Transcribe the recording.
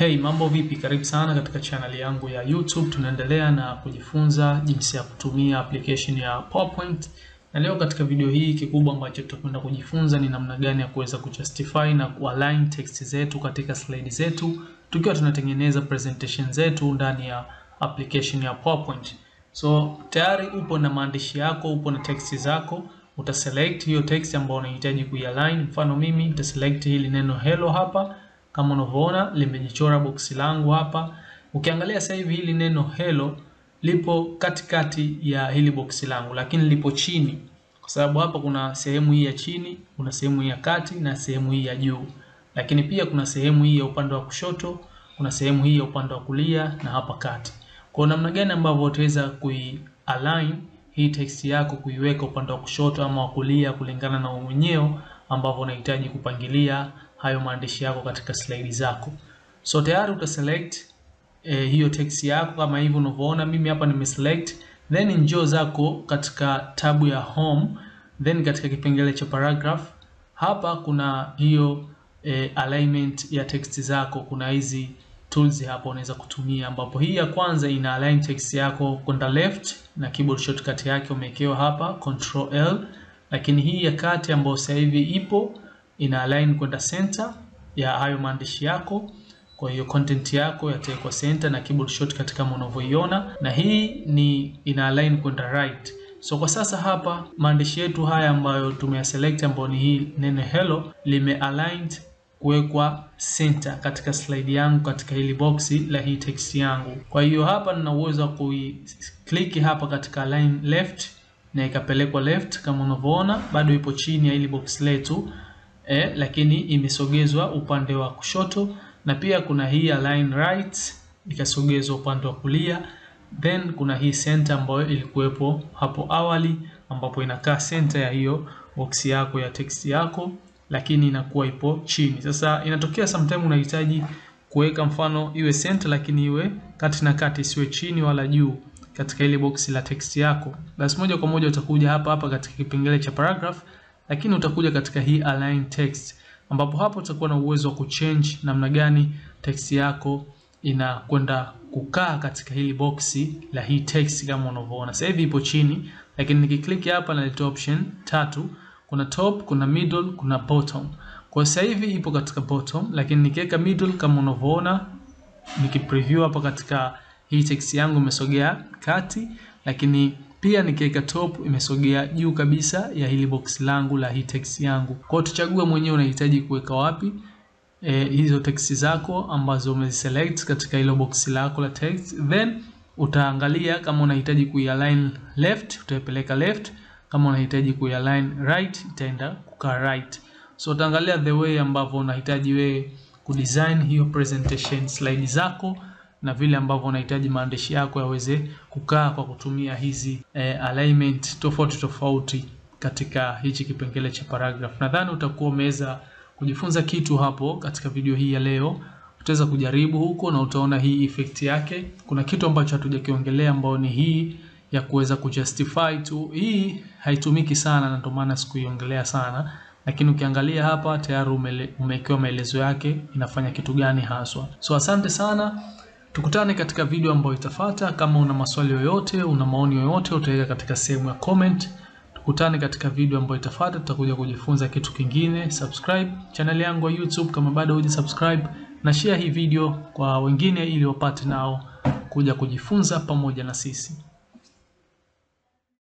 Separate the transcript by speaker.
Speaker 1: Hey, mambo vipi? Karibu sana katika channel yangu ya YouTube. Tunaendelea na kujifunza jinsi ya kutumia application ya PowerPoint. Na leo katika video hii kikubwa ambacho tutakwenda kujifunza ni namna gani ya kuweza kujustify na kualign text zetu katika slide zetu tukiwa tunatengeneza presentation zetu ndani ya application ya PowerPoint. So tayari upo na maandishi yako, upo na text zako, utaselect hiyo text ambayo unahitaji kualign. Mfano mimi nitaselect hili neno hello hapa. Kama unavyoona limejichora box langu hapa. Ukiangalia sasa hivi hili neno hello lipo katikati ya hili box langu, lakini lipo chini kwa sababu hapa kuna sehemu hii ya chini, kuna sehemu hii ya kati na sehemu hii ya juu. Lakini pia kuna sehemu hii ya upande wa kushoto, kuna sehemu hii ya upande wa kulia na hapa kati. Kwa namna gani ambavyo utaweza kualign hii text yako, kuiweka upande wa kushoto ama wa kulia kulingana na mwenyewe ambavyo unahitaji kupangilia hayo maandishi yako katika slide zako. So tayari utaselect hiyo text yako kama hivi unavyoona. Mimi hapa nimeselect, then njoo zako katika tabu ya home, then katika kipengele cha paragraph hapa kuna hiyo alignment ya text zako. Kuna hizi tools hapa unaweza kutumia, ambapo hii ya kwanza ina align text yako kwenda left na keyboard shortcut yake umewekewa hapa Control L, lakini hii ya kati ambayo sasa hivi ipo ina align kwenda center ya hayo maandishi yako. Kwa hiyo content yako yatakuwa center na keyboard shortcut kama unavyoiona, na hii ni ina align kwenda right. So kwa sasa hapa maandishi yetu haya ambayo tumeyaselect ambayo ni hii neno hello lime aligned kuwekwa center katika slide yangu katika hili boxi la hii text yangu. Kwa hiyo hapa nina uwezo wa kuiclick hapa katika align left na ikapelekwa left kama unavyoona. Bado ipo chini ya hili box letu lakini imesogezwa upande wa kushoto, na pia kuna hii align right ikasogezwa upande wa kulia. Then kuna hii center ambayo ilikuwepo hapo awali ambapo inakaa center ya hiyo box yako ya text yako, lakini inakuwa ipo chini. Sasa inatokea sometime unahitaji kuweka mfano iwe center lakini iwe kati na kati, isiwe chini wala juu katika ile box la text yako. Basi moja kwa moja utakuja hapa katika kipengele cha paragraph, lakini utakuja katika hii align text, ambapo hapo utakuwa na uwezo wa kuchange namna gani text yako inakwenda kukaa katika hili boxi la hii text kama unavyoona. Sasa hivi ipo chini, lakini nikiklik hapa na naleta option tatu. Kuna top, kuna middle, kuna bottom. Kwa sasa hivi ipo katika bottom, lakini nikiweka middle kama unavyoona, nikipreview hapa katika hii text yangu imesogea kati, lakini pia nikiweka top imesogea juu kabisa ya hili box langu la hii text yangu. Kwa hiyo tuchague mwenyewe unahitaji kuweka wapi hizo text zako ambazo umeziselect katika hilo box lako la text. Then utaangalia kama unahitaji kualign left, utaipeleka left. Kama unahitaji kualign right, itaenda kukaa right. So utaangalia the way ambavyo unahitaji wewe kudesign hiyo presentation slide zako na vile ambavyo unahitaji maandishi yako yaweze kukaa kwa kutumia hizi alignment tofauti katika hichi kipengele cha paragraph. Nadhani utakuwa umeweza kujifunza kitu hapo katika video hii ya leo. Utaweza kujaribu huko na utaona hii effect yake. Kuna kitu ambacho hatujakiongelea ambao ni hii ya kuweza kujustify tu. Hii haitumiki sana na ndio maana sikuiongelea sana, lakini ukiangalia hapa tayari umewekewa maelezo yake inafanya kitu gani haswa. So asante sana. Tukutane katika video ambayo itafuata. Kama una maswali yoyote, una maoni yoyote, utaweka katika sehemu ya comment. Tukutane katika video ambayo itafuata, tutakuja kujifunza kitu kingine. Subscribe channel yangu ya YouTube kama bado hujasubscribe, na share hii video kwa wengine ili wapate nao kuja kujifunza pamoja na sisi.